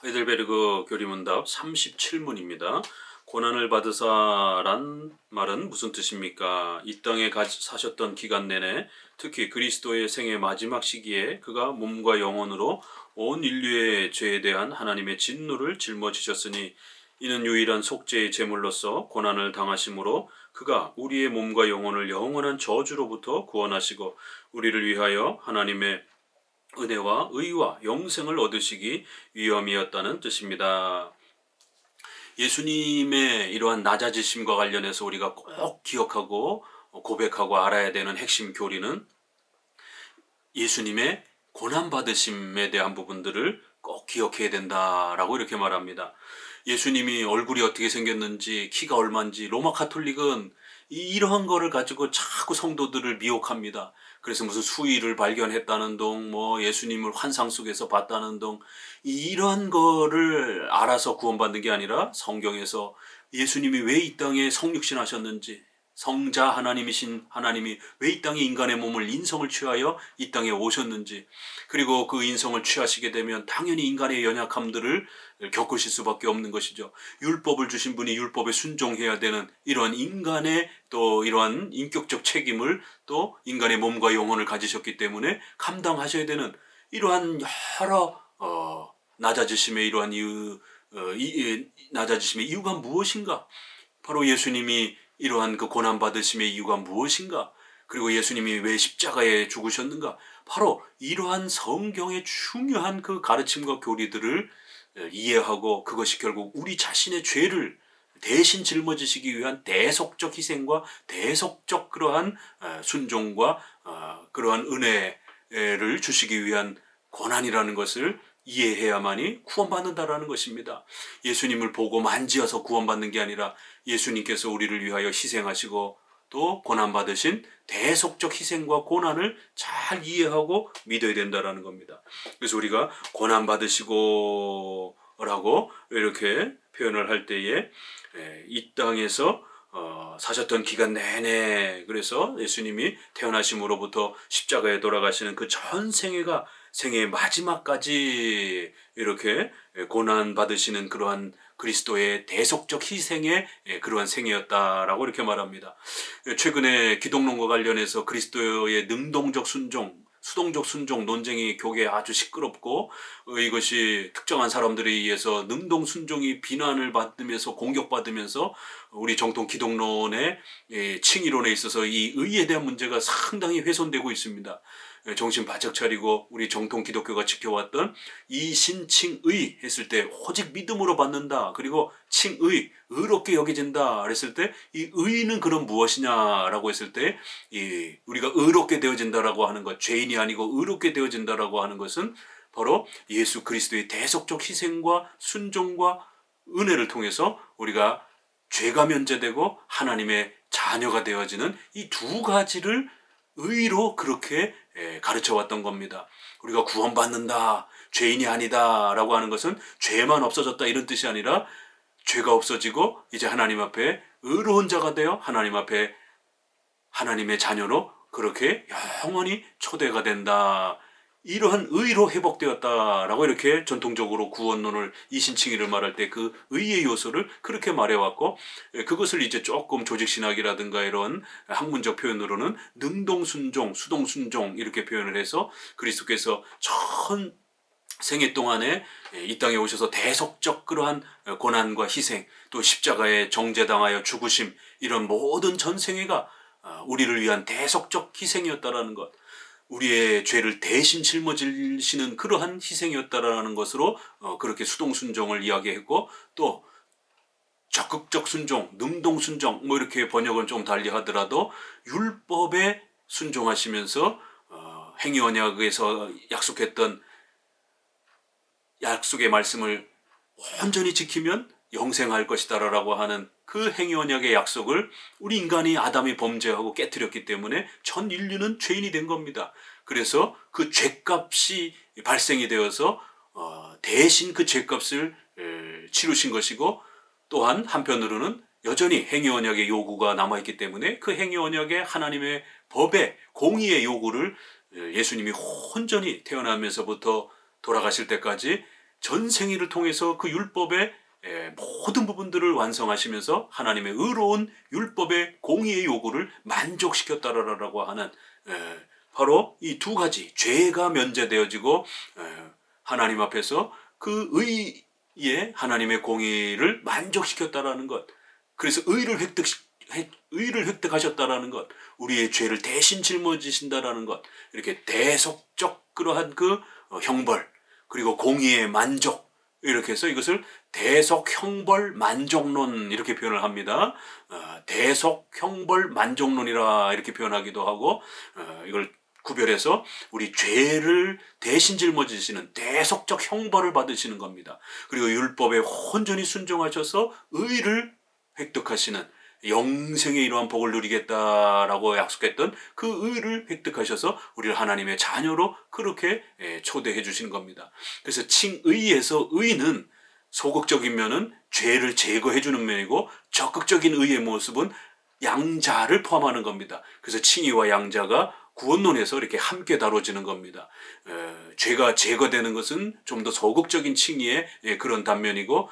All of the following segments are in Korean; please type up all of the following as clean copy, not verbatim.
하이델베르그 교리문답 37문입니다. 고난을 받으사란 말은 무슨 뜻입니까? 이 땅에 사셨던 기간 내내 특히 그리스도의 생애 마지막 시기에 그가 몸과 영혼으로 온 인류의 죄에 대한 하나님의 진노를 짊어지셨으니 이는 유일한 속죄의 제물로서 고난을 당하심으로 그가 우리의 몸과 영혼을 영원한 저주로부터 구원하시고 우리를 위하여 하나님의 은혜와 의와 영생을 얻으시기 위함이었다는 뜻입니다. 예수님의 이러한 낮아지심과 관련해서 우리가 꼭 기억하고 고백하고 알아야 되는 핵심 교리는 예수님의 고난받으심에 대한 부분들을 꼭 기억해야 된다라고 이렇게 말합니다. 예수님이 얼굴이 어떻게 생겼는지, 키가 얼마인지 로마 카톨릭은 이러한 거를 가지고 자꾸 성도들을 미혹합니다. 그래서 무슨 수의를 발견했다는 둥, 예수님을 환상 속에서 봤다는 둥, 이런 거를 알아서 구원받는 게 아니라 성경에서 예수님이 왜 이 땅에 성육신 하셨는지, 성자 하나님이신 하나님이 왜 이 땅에 인간의 몸을 인성을 취하여 이 땅에 오셨는지, 그리고 그 인성을 취하시게 되면 당연히 인간의 연약함들을 겪으실 수밖에 없는 것이죠. 율법을 주신 분이 율법에 순종해야 되는 이러한 인간의 또 이러한 인격적 책임을 또 인간의 몸과 영혼을 가지셨기 때문에 감당하셔야 되는 이러한 여러 낮아지심의 이러한 낮아지심의 이유가 무엇인가? 바로 예수님이 이러한 그 고난받으심의 이유가 무엇인가? 그리고 예수님이 왜 십자가에 죽으셨는가? 바로 이러한 성경의 중요한 그 가르침과 교리들을 이해하고 그것이 결국 우리 자신의 죄를 대신 짊어지시기 위한 대속적 희생과 대속적 그러한 순종과 그러한 은혜를 주시기 위한 고난이라는 것을 이해해야만이 구원받는다라는 것입니다. 예수님을 보고 만지어서 구원받는 게 아니라 예수님께서 우리를 위하여 희생하시고 또 고난받으신 대속적 희생과 고난을 잘 이해하고 믿어야 된다라는 겁니다. 그래서 우리가 고난받으시고 라고 이렇게 표현을 할 때에 이 땅에서 사셨던 기간 내내, 그래서 예수님이 태어나심으로부터 십자가에 돌아가시는 그 전 생애가 생애의 마지막까지 이렇게 고난 받으시는 그러한 그리스도의 대속적 희생의 그러한 생애였다라고 이렇게 말합니다. 최근에 기독론과 관련해서 그리스도의 능동적 순종, 수동적 순종 논쟁이 교계에 아주 시끄럽고 이것이 특정한 사람들에 의해서 능동 순종이 비난을 받으면서 공격받으면서 우리 정통 기독론의 칭의론에 있어서 이 의에 대한 문제가 상당히 훼손되고 있습니다. 정신 바짝 차리고 우리 정통 기독교가 지켜왔던 이신칭의 했을 때 오직 믿음으로 받는다. 그리고 칭의, 의롭게 여겨진다 그랬을 때 이 의는 그럼 무엇이냐라고 했을 때 우리가 의롭게 되어진다라고 하는 것, 죄인이 아니고 의롭게 되어진다라고 하는 것은 바로 예수 그리스도의 대속적 희생과 순종과 은혜를 통해서 우리가 죄가 면제되고 하나님의 자녀가 되어지는 이 두 가지를 의로 그렇게 가르쳐왔던 겁니다. 우리가 구원받는다, 죄인이 아니다 라고 하는 것은 죄만 없어졌다 이런 뜻이 아니라 죄가 없어지고 이제 하나님 앞에 의로운 자가 되어 하나님 앞에 하나님의 자녀로 그렇게 영원히 초대가 된다. 이러한 의로 회복되었다라고 이렇게 전통적으로 구원론을 이신칭의를 말할 때 그 의의 요소를 그렇게 말해왔고, 그것을 이제 조금 조직신학이라든가 이런 학문적 표현으로는 능동순종, 수동순종 이렇게 표현을 해서 그리스도께서 전 생애 동안에 이 땅에 오셔서 대속적 그러한 고난과 희생, 또 십자가에 정죄당하여 죽으심, 이런 모든 전생애가 우리를 위한 대속적 희생이었다라는 것, 우리의 죄를 대신 짊어지시는 그러한 희생이었다라는 것으로 그렇게 수동순종을 이야기했고, 또 적극적 순종, 능동순종 이렇게 번역은 좀 달리 하더라도 율법에 순종하시면서 행위언약에서 약속했던 약속의 말씀을 온전히 지키면 영생할 것이다라고 하는 그 행위언약의 약속을 우리 인간이 아담이 범죄하고 깨뜨렸기 때문에 전 인류는 죄인이 된 겁니다. 그래서 그 죄값이 발생이 되어서 대신 그 죄값을 치르신 것이고, 또한 한편으로는 여전히 행위언약의 요구가 남아있기 때문에 그 행위언약의 하나님의 법의 공의의 요구를 예수님이 온전히 태어나면서부터 돌아가실 때까지 전생일을 통해서 그 율법의 모든 부분들을 완성하시면서 하나님의 의로운 율법의 공의의 요구를 만족시켰다라고 하는 바로 이 두 가지 죄가 면제되어지고 하나님 앞에서 그 의의 하나님의 공의를 만족시켰다라는 것. 그래서 의를 획득하셨다라는 것, 우리의 죄를 대신 짊어지신다라는 것, 이렇게 대속적 그러한 그 형벌, 그리고 공의의 만족, 이렇게 해서 이것을 대속 형벌 만족론 이렇게 표현을 합니다. 대속 형벌 만족론이라 이렇게 표현하기도 하고, 이걸 구별해서 우리 죄를 대신 짊어지시는 대속적 형벌을 받으시는 겁니다. 그리고 율법에 온전히 순종하셔서 의를 획득하시는, 영생의 이러한 복을 누리겠다라고 약속했던 그 의를 획득하셔서 우리를 하나님의 자녀로 그렇게 초대해 주시는 겁니다. 그래서 칭의에서 의는 소극적인 면은 죄를 제거해 주는 면이고, 적극적인 의의 모습은 양자를 포함하는 겁니다. 그래서 칭의와 양자가 구원론에서 이렇게 함께 다뤄지는 겁니다. 죄가 제거되는 것은 좀 더 소극적인 칭의의 그런 단면이고,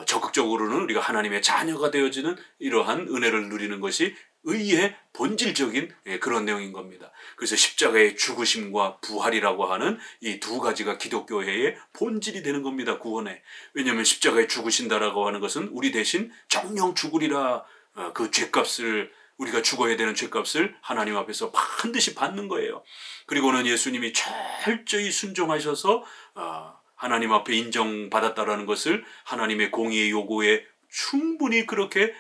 적극적으로는 우리가 하나님의 자녀가 되어지는 이러한 은혜를 누리는 것이 의의 본질적인 그런 내용인 겁니다. 그래서 십자가의 죽으심과 부활이라고 하는 이 두 가지가 기독교회의 본질이 되는 겁니다. 구원에. 왜냐하면 십자가에 죽으신다라고 하는 것은 우리 대신 정령 죽으리라, 그 죄값을, 우리가 죽어야 되는 죄값을 하나님 앞에서 반드시 받는 거예요. 그리고는 예수님이 철저히 순종하셔서 하나님 앞에 인정받았다라는 것을 하나님의 공의의 요구에 충분히 그렇게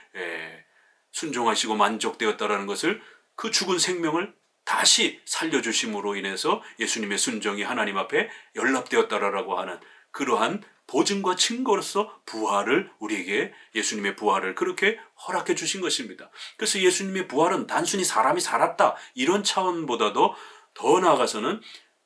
순종하시고 만족되었다라는 것을, 그 죽은 생명을 다시 살려주심으로 인해서 예수님의 순종이 하나님 앞에 연락되었다라고 하는 그러한 보증과 증거로서 부활을, 우리에게 예수님의 부활을 그렇게 허락해 주신 것입니다. 그래서 예수님의 부활은 단순히 사람이 살았다 이런 차원보다도 더 나아가서는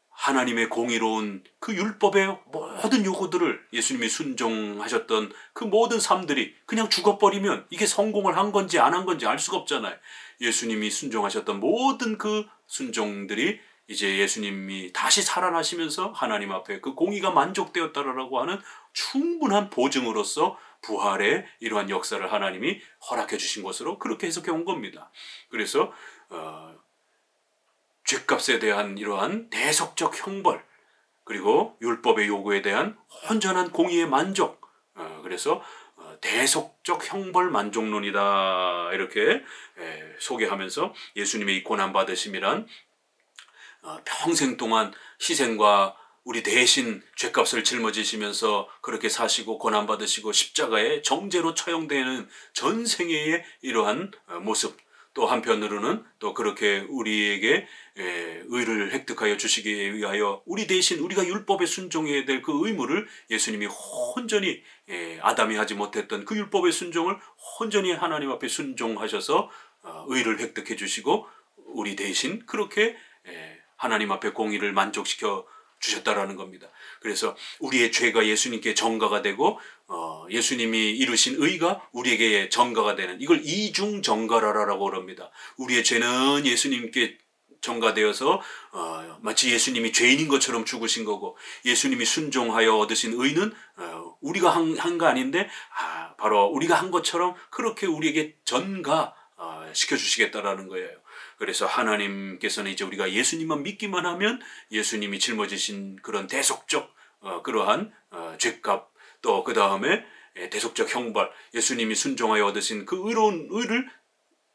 하나님의 공의로운 그 율법의 모든 요구들을, 예수님이 순종하셨던 그 모든 삶들이 그냥 죽어버리면 이게 성공을 한 건지 안 한 건지 알 수가 없잖아요. 예수님이 순종하셨던 모든 그 순종들이 이제 예수님이 다시 살아나시면서 하나님 앞에 그 공의가 만족되었다라고 하는 충분한 보증으로서 부활의 이러한 역사를 하나님이 허락해 주신 것으로 그렇게 해석해 온 겁니다. 그래서 죄값에 대한 이러한 대속적 형벌, 그리고 율법의 요구에 대한 온전한 공의의 만족, 그래서 대속적 형벌 만족론이다 이렇게 소개하면서 예수님의 이 고난받으심이란 평생 동안 희생과 우리 대신 죄값을 짊어지시면서 그렇게 사시고 고난받으시고 십자가에 정죄로 처형되는 전생애의 이러한 모습, 또 한편으로는 또 그렇게 우리에게 의를 획득하여 주시기 위하여 우리 대신 우리가 율법에 순종해야 될 그 의무를 예수님이 온전히 아담이 하지 못했던 그 율법의 순종을 온전히 하나님 앞에 순종하셔서 의를 획득해 주시고 우리 대신 그렇게 하나님 앞에 공의를 만족시켜 주셨다라는 겁니다. 그래서 우리의 죄가 예수님께 전가가 되고 예수님이 이루신 의가 우리에게 전가가 되는, 이걸 이중 전가라라고 그럽니다. 우리의 죄는 예수님께 전가되어서 마치 예수님이 죄인인 것처럼 죽으신 거고, 예수님이 순종하여 얻으신 의는 우리가 한 거 아닌데 바로 우리가 한 것처럼 그렇게 우리에게 전가 시켜주시겠다라는 거예요. 그래서 하나님께서는 이제 우리가 예수님만 믿기만 하면 예수님이 짊어지신 그런 대속적 그러한 죄값, 또 그 다음에 대속적 형벌, 예수님이 순종하여 얻으신 그 의로운 의를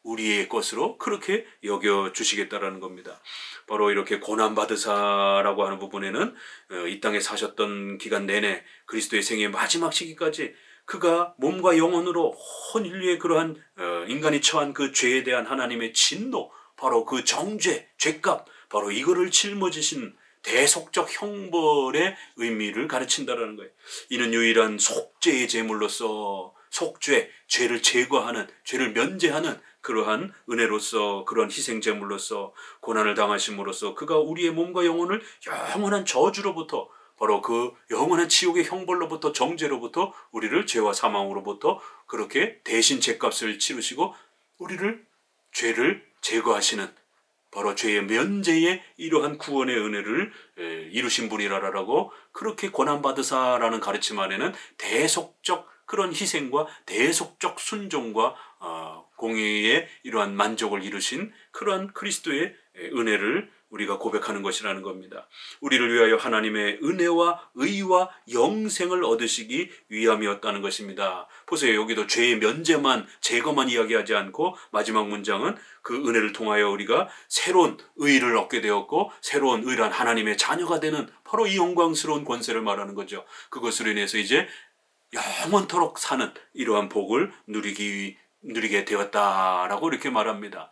우리의 것으로 그렇게 여겨주시겠다라는 겁니다. 바로 이렇게 고난받으사라고 하는 부분에는 이 땅에 사셨던 기간 내내 그리스도의 생의 마지막 시기까지 그가 몸과 영혼으로 온 인류의 그러한 인간이 처한 그 죄에 대한 하나님의 진노, 바로 그 정죄, 죄값, 바로 이거를 짊어지신 대속적 형벌의 의미를 가르친다라는 거예요. 이는 유일한 속죄의 제물로서, 속죄, 죄를 제거하는, 죄를 면제하는 그러한 은혜로서, 그러한 희생 제물로서 고난을 당하심으로써 그가 우리의 몸과 영혼을 영원한 저주로부터, 바로 그 영원한 지옥의 형벌로부터, 정죄로부터, 우리를 죄와 사망으로부터 그렇게 대신 죄값을 치르시고 우리를, 죄를 제거하시는 바로 죄의 면제의 이러한 구원의 은혜를 이루신 분이라라고 그렇게 고난받으사라는 가르침 안에는 대속적 그런 희생과 대속적 순종과 공의의 이러한 만족을 이루신 그러한 그리스도의 은혜를 우리가 고백하는 것이라는 겁니다. 우리를 위하여 하나님의 은혜와 의와 영생을 얻으시기 위함이었다는 것입니다. 보세요. 여기도 죄의 면제만 제거만 이야기하지 않고 마지막 문장은 그 은혜를 통하여 우리가 새로운 의를 얻게 되었고 새로운 의란 하나님의 자녀가 되는 바로 이 영광스러운 권세를 말하는 거죠. 그것으로 인해서 이제 영원토록 사는 이러한 복을 누리게 되었다라고 이렇게 말합니다.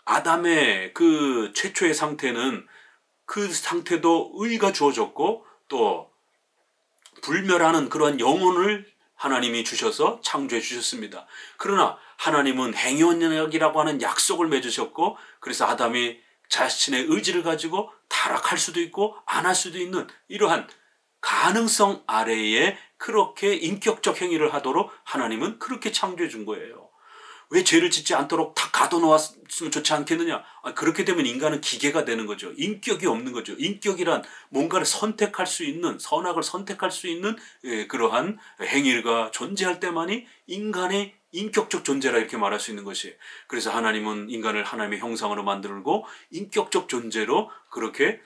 아담의 그 최초의 상태는 그 상태도 의가 주어졌고 또 불멸하는 그러한 영혼을 하나님이 주셔서 창조해 주셨습니다. 그러나 하나님은 행위언약이라고 하는 약속을 맺으셨고 그래서 아담이 자신의 의지를 가지고 타락할 수도 있고 안 할 수도 있는 이러한 가능성 아래에 그렇게 인격적 행위를 하도록 하나님은 그렇게 창조해 준 거예요. 왜 죄를 짓지 않도록 다 가둬놓았으면 좋지 않겠느냐? 그렇게 되면 인간은 기계가 되는 거죠. 인격이 없는 거죠. 인격이란 뭔가를 선택할 수 있는, 선악을 선택할 수 있는 그러한 행위가 존재할 때만이 인간의 인격적 존재라 이렇게 말할 수 있는 것이에요. 그래서 하나님은 인간을 하나님의 형상으로 만들고 인격적 존재로 그렇게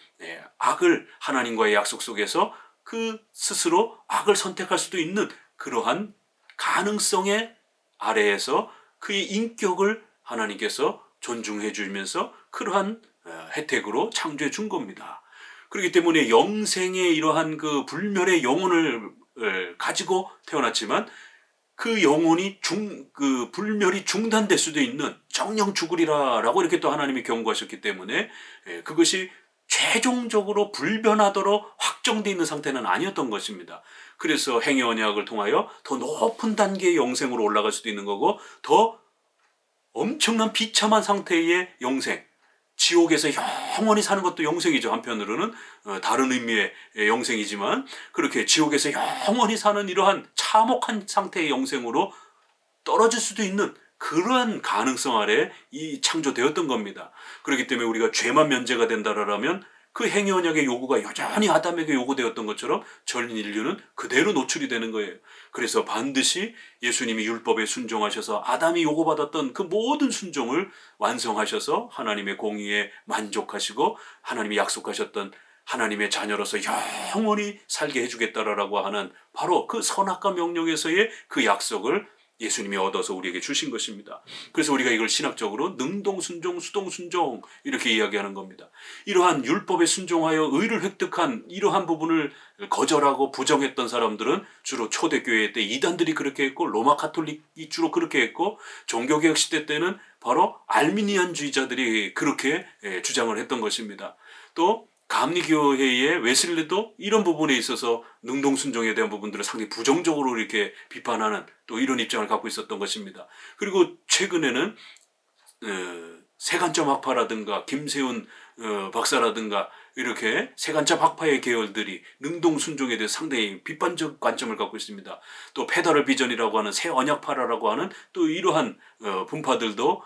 악을 하나님과의 약속 속에서 그 스스로 악을 선택할 수도 있는 그러한 가능성의 아래에서 그의 인격을 하나님께서 존중해 주면서 그러한 혜택으로 창조해 준 겁니다. 그렇기 때문에 영생의 이러한 그 불멸의 영혼을 가지고 태어났지만 그 영혼이 그 불멸이 중단될 수도 있는 정령 죽으리라라고 이렇게 또 하나님이 경고하셨기 때문에 그것이 최종적으로 불변하도록 확정되어 있는 상태는 아니었던 것입니다. 그래서 행위 언약을 통하여 더 높은 단계의 영생으로 올라갈 수도 있는 거고 더 엄청난 비참한 상태의 영생, 지옥에서 영원히 사는 것도 영생이죠. 한편으로는 다른 의미의 영생이지만 그렇게 지옥에서 영원히 사는 이러한 참혹한 상태의 영생으로 떨어질 수도 있는 그러한 가능성 아래 이 창조되었던 겁니다. 그렇기 때문에 우리가 죄만 면제가 된다라면 그 행위 언약의 요구가 여전히 아담에게 요구되었던 것처럼 전 인류는 그대로 노출이 되는 거예요. 그래서 반드시 예수님이 율법에 순종하셔서 아담이 요구받았던 그 모든 순종을 완성하셔서 하나님의 공의에 만족하시고 하나님이 약속하셨던 하나님의 자녀로서 영원히 살게 해주겠다라고 하는 바로 그 선악과 명령에서의 그 약속을 예수님이 얻어서 우리에게 주신 것입니다. 그래서 우리가 이걸 신학적으로 능동순종, 수동순종 이렇게 이야기하는 겁니다. 이러한 율법에 순종하여 의를 획득한 이러한 부분을 거절하고 부정했던 사람들은 주로 초대교회 때 이단들이 그렇게 했고 로마 가톨릭이 주로 그렇게 했고 종교개혁 시대 때는 바로 알미니안주의자들이 그렇게 주장을 했던 것입니다. 또 감리교회의 웨슬리도 이런 부분에 있어서 능동순종에 대한 부분들을 상당히 부정적으로 이렇게 비판하는 또 이런 입장을 갖고 있었던 것입니다. 그리고 최근에는 세간점 학파라든가 김세훈 박사라든가 이렇게 세간점 학파의 계열들이 능동순종에 대해 상당히 비판적 관점을 갖고 있습니다. 또 페더럴 비전이라고 하는 새 언약파라고 하는 또 이러한 분파들도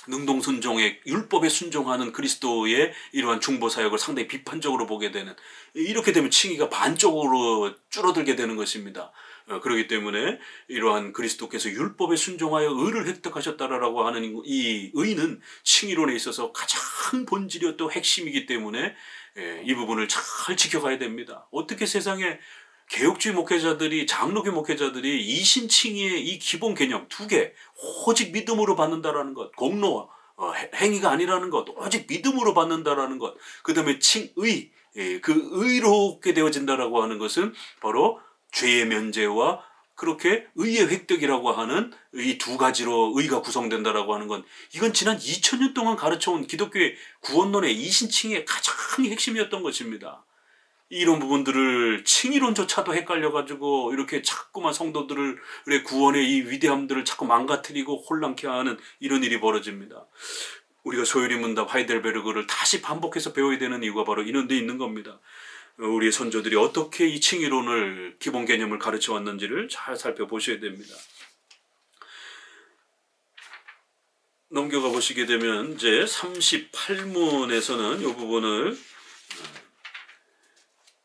능동순종의 율법에 순종하는 그리스도의 이러한 중보사역을 상당히 비판적으로 보게 되는 이렇게 되면 칭의가 반쪽으로 줄어들게 되는 것입니다. 그렇기 때문에 이러한 그리스도께서 율법에 순종하여 의를 획득하셨다라고 하는 이 의는 칭의론에 있어서 가장 본질이었던 핵심이기 때문에 이 부분을 잘 지켜가야 됩니다. 어떻게 세상에 개혁주의 목회자들이 장로교 목회자들이 이신칭의의 이 기본 개념 두 개 오직 믿음으로 받는다라는 것 공로 행위가 아니라는 것 오직 믿음으로 받는다라는 것 그 다음에 칭의 그 의롭게 되어진다라고 하는 것은 바로 죄의 면제와 그렇게 의의 획득이라고 하는 이 두 가지로 의가 구성된다라고 하는 건 이건 지난 2000년 동안 가르쳐온 기독교의 구원론의 이신칭의의 가장 핵심이었던 것입니다. 이런 부분들을 칭의론조차도 헷갈려가지고 이렇게 자꾸만 성도들의 구원의 이 위대함들을 자꾸 망가뜨리고 혼란케 하는 이런 일이 벌어집니다. 우리가 소요리 문답 하이델베르그를 다시 반복해서 배워야 되는 이유가 바로 이런 데 있는 겁니다. 우리의 선조들이 어떻게 이 칭의론을 기본 개념을 가르쳐 왔는지를 잘 살펴보셔야 됩니다. 넘겨가 보시게 되면 이제 38문에서는 이 부분을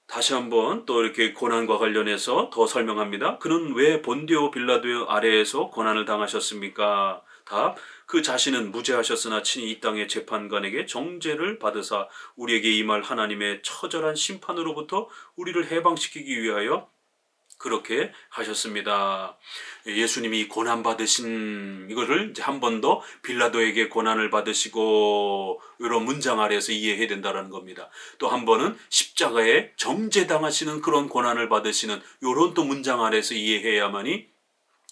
다시 한번 또 이렇게 고난과 관련해서 더 설명합니다. 그는 왜 본디오 빌라도 아래에서 고난을 당하셨습니까? 답. 그 자신은 무죄하셨으나 친히 이 땅의 재판관에게 정죄를 받으사 우리에게 임할 하나님의 처절한 심판으로부터 우리를 해방시키기 위하여 그렇게 하셨습니다. 예수님이 고난 받으신 이거를 이제 한 번 더 빌라도에게 고난을 받으시고 이런 문장 아래에서 이해해야 된다는 겁니다. 또 한 번은 십자가에 정죄당하시는 그런 고난을 받으시는 이런 또 문장 아래에서 이해해야만이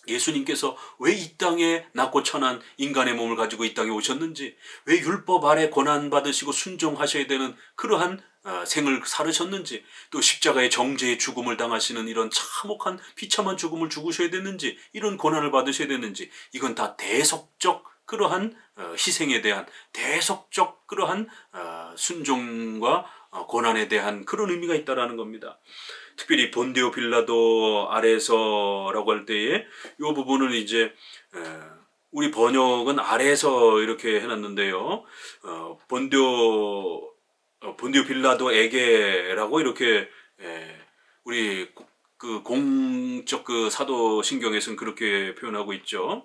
예수님께서 왜 이 땅에 낮고 천한 인간의 몸을 가지고 이 땅에 오셨는지, 왜 율법 아래 고난 받으시고 순종하셔야 되는 그러한 생을 살으셨는지, 또 십자가의 정죄의 죽음을 당하시는 이런 참혹한 비참한 죽음을 죽으셔야 되는지, 이런 고난을 받으셔야 되는지, 이건 다 대속적 그러한 희생에 대한 대속적 그러한 순종과 고난에 대한 그런 의미가 있다라는 겁니다. 특별히 본디오 빌라도 아래에서라고 할 때에 이 부분을 이제 우리 번역은 아래에서 이렇게 해놨는데요. 본디오 빌라도에게라고 이렇게 우리 그 공적 그 사도신경에서는 그렇게 표현하고 있죠.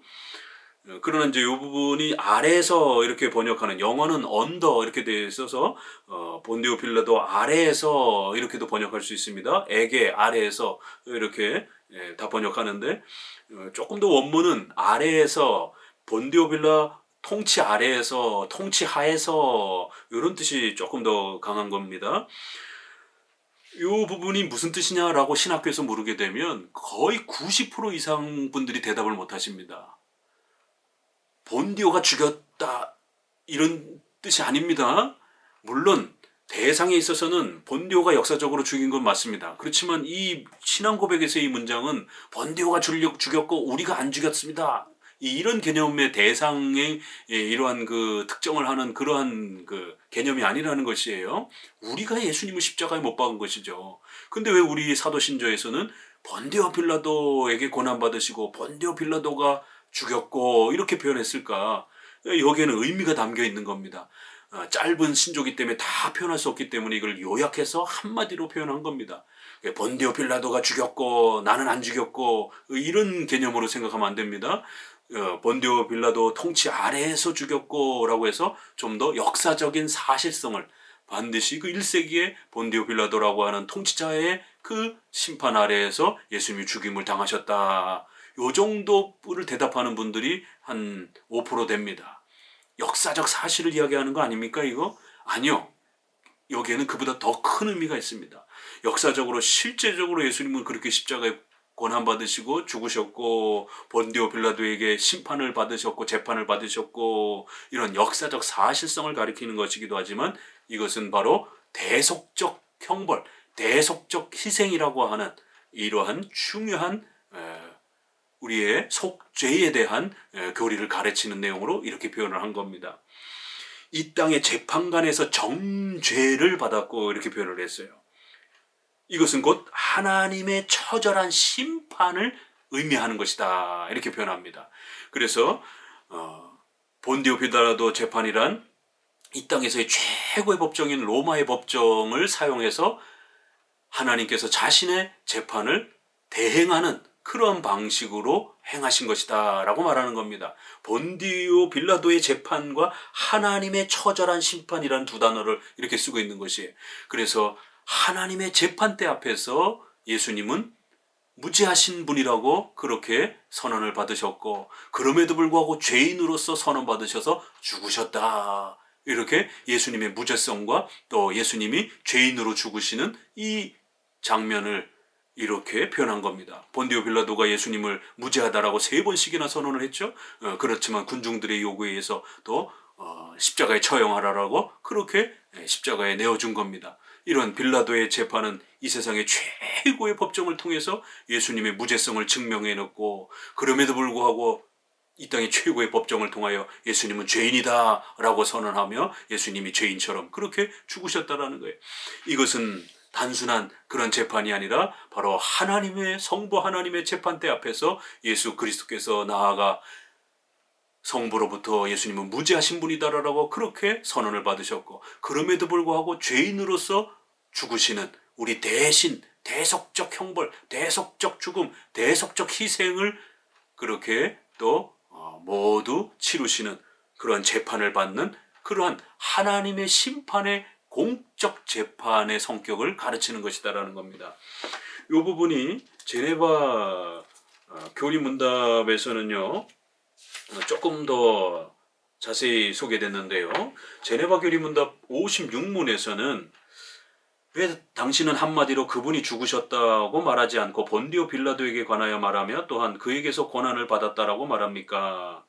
그러나 이제 이 부분이 아래에서 이렇게 번역하는, 영어는 언더 이렇게 되어 있어서 본디오 빌라도 아래에서 이렇게도 번역할 수 있습니다. 에게 아래에서 이렇게 다 번역하는데 조금 더 원문은 아래에서, 본디오 빌라 통치 아래에서, 통치 하에서, 이런 뜻이 조금 더 강한 겁니다. 이 부분이 무슨 뜻이냐라고 신학교에서 물으게 되면 거의 90% 이상 분들이 대답을 못 하십니다. 본디오가 죽였다 이런 뜻이 아닙니다. 물론 대상에 있어서는 본디오가 역사적으로 죽인 건 맞습니다. 그렇지만 이 신앙 고백에서의 이 문장은 본디오가 죽였고 우리가 안 죽였습니다. 이런 개념의 대상의 이러한 그 특정을 하는 그러한 그 개념이 아니라는 것이에요. 우리가 예수님을 십자가에 못 박은 것이죠. 근데 왜 우리 사도신조에서는 본디오 빌라도에게 고난받으시고 본디오 빌라도가 죽였고 이렇게 표현했을까? 여기에는 의미가 담겨 있는 겁니다. 짧은 신조기 때문에 다 표현할 수 없기 때문에 이걸 요약해서 한마디로 표현한 겁니다. 본디오 빌라도가 죽였고 나는 안 죽였고 이런 개념으로 생각하면 안 됩니다. 본디오 빌라도 통치 아래에서 죽였고 라고 해서 좀 더 역사적인 사실성을 반드시 그 1세기에 본디오 빌라도라고 하는 통치자의 그 심판 아래에서 예수님이 죽임을 당하셨다. 요 정도를 대답하는 분들이 한 5% 됩니다. 역사적 사실을 이야기하는 거 아닙니까 이거? 아니요. 여기에는 그보다 더 큰 의미가 있습니다. 역사적으로 실제적으로 예수님은 그렇게 십자가에 고난받으시고 죽으셨고 본디오 빌라도에게 심판을 받으셨고 재판을 받으셨고 이런 역사적 사실성을 가리키는 것이기도 하지만 이것은 바로 대속적 형벌, 대속적 희생이라고 하는 이러한 중요한 우리의 속죄에 대한 교리를 가르치는 내용으로 이렇게 표현을 한 겁니다. 이 땅의 재판관에서 정죄를 받았고 이렇게 표현을 했어요. 이것은 곧 하나님의 처절한 심판을 의미하는 것이다 이렇게 표현합니다. 그래서 본디오 빌라도 재판이란 이 땅에서의 최고의 법정인 로마의 법정을 사용해서 하나님께서 자신의 재판을 대행하는 그런 방식으로 행하신 것이다 라고 말하는 겁니다. 본디오 빌라도의 재판과 하나님의 처절한 심판이라는 두 단어를 이렇게 쓰고 있는 것이에요. 그래서 하나님의 재판대 앞에서 예수님은 무죄하신 분이라고 그렇게 선언을 받으셨고 그럼에도 불구하고 죄인으로서 선언받으셔서 죽으셨다. 이렇게 예수님의 무죄성과 또 예수님이 죄인으로 죽으시는 이 장면을 이렇게 표현한 겁니다. 본디오 빌라도가 예수님을 무죄하다라고 3번씩이나 선언을 했죠. 그렇지만 군중들의 요구에 의해서 또 십자가에 처형하라라고 그렇게 십자가에 내어준 겁니다. 이런 빌라도의 재판은 이 세상의 최고의 법정을 통해서 예수님의 무죄성을 증명해놓고 그럼에도 불구하고 이 땅의 최고의 법정을 통하여 예수님은 죄인이다 라고 선언하며 예수님이 죄인처럼 그렇게 죽으셨다라는 거예요. 이것은 단순한 그런 재판이 아니라 바로 하나님의 성부 하나님의 재판대 앞에서 예수 그리스도께서 나아가 성부로부터 예수님은 무죄하신 분이다라고 그렇게 선언을 받으셨고, 그럼에도 불구하고 죄인으로서 죽으시는 우리 대신 대속적 형벌, 대속적 죽음, 대속적 희생을 그렇게 또 모두 치르시는 그런 재판을 받는 그러한 하나님의 심판의 공적 재판의 성격을 가르치는 것이다라는 겁니다. 이 부분이 제네바 교리문답에서는요 조금 더 자세히 소개됐는데요. 제네바 교리문답 56문에서는 왜 당신은 한마디로 그분이 죽으셨다고 말하지 않고 본디오 빌라도에게 관하여 말하며 또한 그에게서 고난을 받았다라고 말합니까?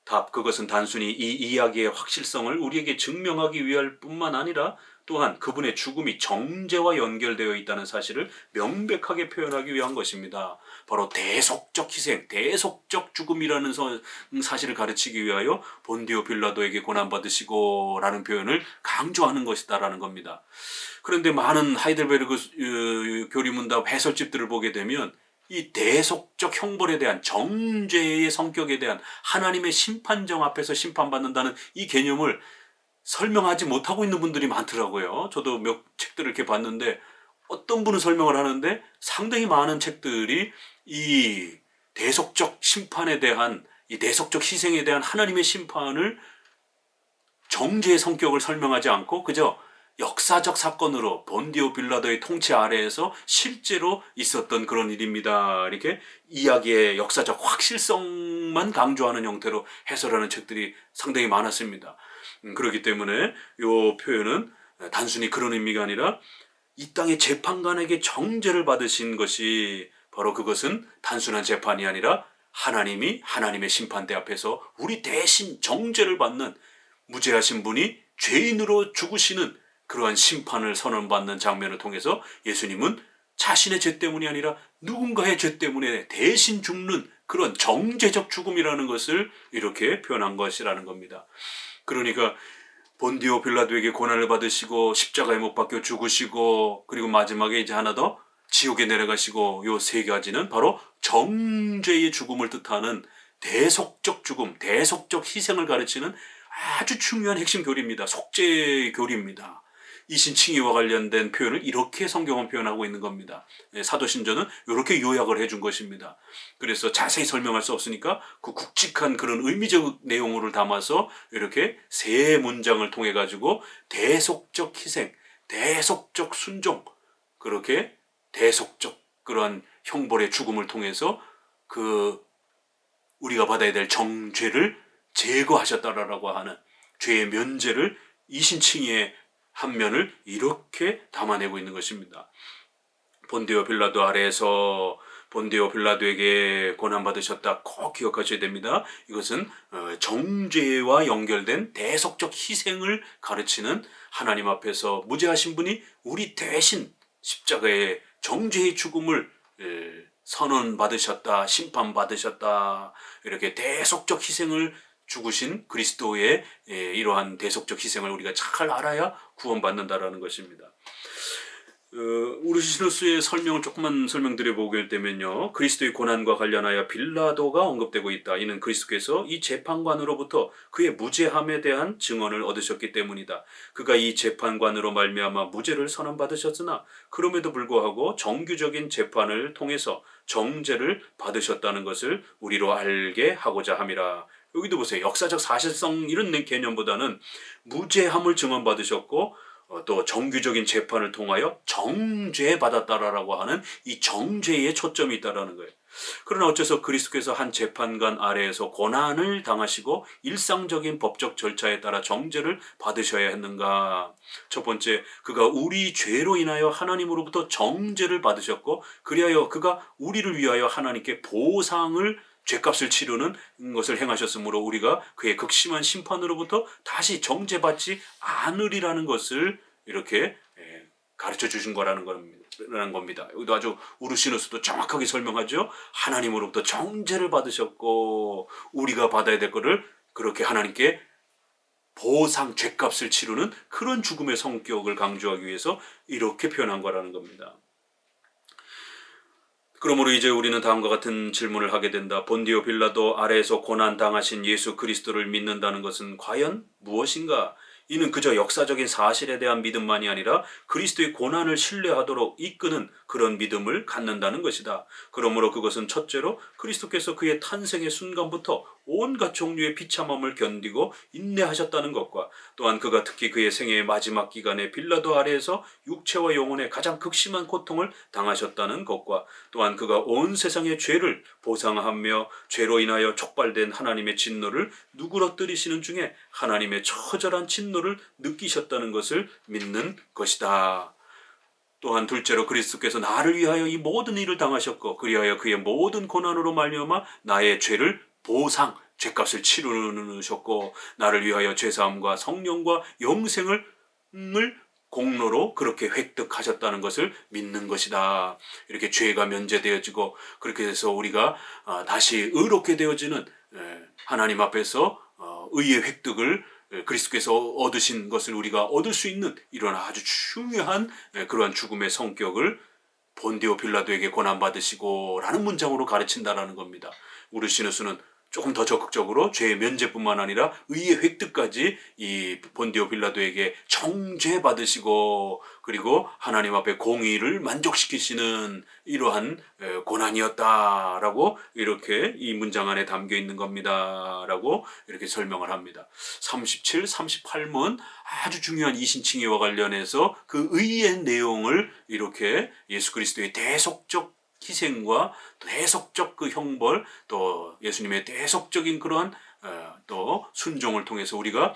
답, 그것은 단순히 이 이야기의 확실성을 우리에게 증명하기 위할 뿐만 아니라 또한 그분의 죽음이 정죄와 연결되어 있다는 사실을 명백하게 표현하기 위한 것입니다. 바로 대속적 희생, 대속적 죽음이라는 사실을 가르치기 위하여 본디오 빌라도에게 고난받으시고 라는 표현을 강조하는 것이다라는 겁니다. 그런데 많은 하이델베르그 교리문답 해설집들을 보게 되면 이 대속적 형벌에 대한 정죄의 성격에 대한 하나님의 심판정 앞에서 심판받는다는 이 개념을 설명하지 못하고 있는 분들이 많더라고요. 저도 몇 책들을 이렇게 봤는데 어떤 분은 설명을 하는데 상당히 많은 책들이 이 대속적 심판에 대한 이 대속적 희생에 대한 하나님의 심판을 정죄의 성격을 설명하지 않고 그저 역사적 사건으로 본디오 빌라도의 통치 아래에서 실제로 있었던 그런 일입니다. 이렇게 이야기의 역사적 확실성만 강조하는 형태로 해설하는 책들이 상당히 많았습니다. 그렇기 때문에 이 표현은 단순히 그런 의미가 아니라 이 땅의 재판관에게 정죄를 받으신 것이 바로 그것은 단순한 재판이 아니라 하나님이 하나님의 심판대 앞에서 우리 대신 정죄를 받는 무죄하신 분이 죄인으로 죽으시는 그러한 심판을 선언받는 장면을 통해서 예수님은 자신의 죄 때문이 아니라 누군가의 죄 때문에 대신 죽는 그런 정죄적 죽음이라는 것을 이렇게 표현한 것이라는 겁니다. 그러니까 본디오 빌라도에게 고난을 받으시고 십자가에 못 박혀 죽으시고 그리고 마지막에 이제 하나 더 지옥에 내려가시고 요 세 가지는 바로 정죄의 죽음을 뜻하는 대속적 죽음, 대속적 희생을 가르치는 아주 중요한 핵심 교리입니다. 속죄 교리입니다. 이신칭의와 관련된 표현을 이렇게 성경은 표현하고 있는 겁니다. 사도신조는 이렇게 요약을 해준 것입니다. 그래서 자세히 설명할 수 없으니까 그 굵직한 그런 의미적 내용을 담아서 이렇게 세 문장을 통해 가지고 대속적 희생, 대속적 순종, 그렇게 대속적 그러한 형벌의 죽음을 통해서 그 우리가 받아야 될 정죄를 제거하셨다라고 하는 죄의 면제를 이신칭의의 한 면을 이렇게 담아내고 있는 것입니다. 본디오 빌라도 아래에서 본디오 빌라도에게 고난받으셨다 꼭 기억하셔야 됩니다. 이것은 정죄와 연결된 대속적 희생을 가르치는 하나님 앞에서 무죄하신 분이 우리 대신 십자가의 정죄의 죽음을 선언받으셨다, 심판받으셨다, 이렇게 대속적 희생을 죽으신 그리스도의 이러한 대속적 희생을 우리가 잘 알아야 구원받는다라는 것입니다. 우르시누스의 설명을 조금만 설명드려 보게 되면요, 그리스도의 고난과 관련하여 빌라도가 언급되고 있다. 이는 그리스도께서 이 재판관으로부터 그의 무죄함에 대한 증언을 얻으셨기 때문이다. 그가 이 재판관으로 말미암아 무죄를 선언받으셨으나 그럼에도 불구하고 정규적인 재판을 통해서 정죄를 받으셨다는 것을 우리로 알게 하고자 함이라. 여기도 보세요. 역사적 사실성 이런 개념보다는 무죄함을 증언받으셨고 또 정규적인 재판을 통하여 정죄받았다라고 하는 이 정죄에 초점이 있다라는 거예요. 그러나 어째서 그리스도께서 한 재판관 아래에서 고난을 당하시고 일상적인 법적 절차에 따라 정죄를 받으셔야 했는가? 첫 번째, 그가 우리 죄로 인하여 하나님으로부터 정죄를 받으셨고 그리하여 그가 우리를 위하여 하나님께 보상을 죄값을 치르는 것을 행하셨으므로 우리가 그의 극심한 심판으로부터 다시 정죄받지 않으리라는 것을 이렇게 가르쳐 주신 거라는 겁니다. 여기도 아주 우르시누스도 정확하게 설명하죠. 하나님으로부터 정죄를 받으셨고 우리가 받아야 될 것을 그렇게 하나님께 보상, 죄값을 치르는 그런 죽음의 성격을 강조하기 위해서 이렇게 표현한 거라는 겁니다. 그러므로 이제 우리는 다음과 같은 질문을 하게 된다. 본디오 빌라도 아래에서 고난 당하신 예수 그리스도를 믿는다는 것은 과연 무엇인가? 이는 그저 역사적인 사실에 대한 믿음만이 아니라 그리스도의 고난을 신뢰하도록 이끄는 그런 믿음을 갖는다는 것이다. 그러므로 그것은 첫째로 그리스도께서 그의 탄생의 순간부터 온갖 종류의 비참함을 견디고 인내하셨다는 것과 또한 그가 특히 그의 생애의 마지막 기간에 빌라도 아래에서 육체와 영혼의 가장 극심한 고통을 당하셨다는 것과 또한 그가 온 세상의 죄를 보상하며 죄로 인하여 촉발된 하나님의 진노를 누그러뜨리시는 중에 하나님의 처절한 진노를 느끼셨다는 것을 믿는 것이다. 또한 둘째로 그리스도께서 나를 위하여 이 모든 일을 당하셨고 그리하여 그의 모든 고난으로 말미암아 나의 죄를 보상, 죄값을 치르셨고 나를 위하여 죄사함과 성령과 영생을 공로로 그렇게 획득하셨다는 것을 믿는 것이다. 이렇게 죄가 면제되어지고 그렇게 해서 우리가 다시 의롭게 되어지는 하나님 앞에서 의의 획득을 그리스도께서 얻으신 것을 우리가 얻을 수 있는 이런 아주 중요한 그러한 죽음의 성격을 본디오 빌라도에게 고난받으시고 라는 문장으로 가르친다라는 겁니다. 우르시누스는 조금 더 적극적으로 죄의 면제뿐만 아니라 의의 획득까지 이 본디오 빌라도에게 정죄받으시고 그리고 하나님 앞에 공의를 만족시키시는 이러한 고난이었다라고 이렇게 이 문장 안에 담겨 있는 겁니다라고 이렇게 설명을 합니다. 37, 38문 아주 중요한 이신칭의와 관련해서 그 의의 내용을 이렇게 예수 그리스도의 대속적 희생과 대속적 그 형벌 또 예수님의 대속적인 그러한 또 순종을 통해서 우리가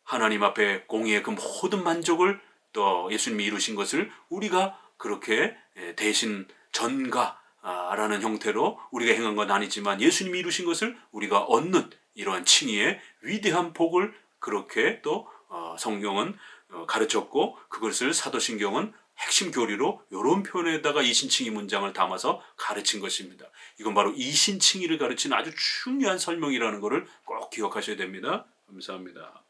하나님 앞에 공의의 그 모든 만족을 또 예수님이 이루신 것을 우리가 그렇게 대신 전가라는 형태로 우리가 행한 건 아니지만 예수님이 이루신 것을 우리가 얻는 이러한 칭의의 위대한 복을 그렇게 또 성경은 가르쳤고 그것을 사도신경은 핵심 교리로 이런 표현에다가 이신칭의 문장을 담아서 가르친 것입니다. 이건 바로 이신칭의를 가르친 아주 중요한 설명이라는 것을 꼭 기억하셔야 됩니다. 감사합니다.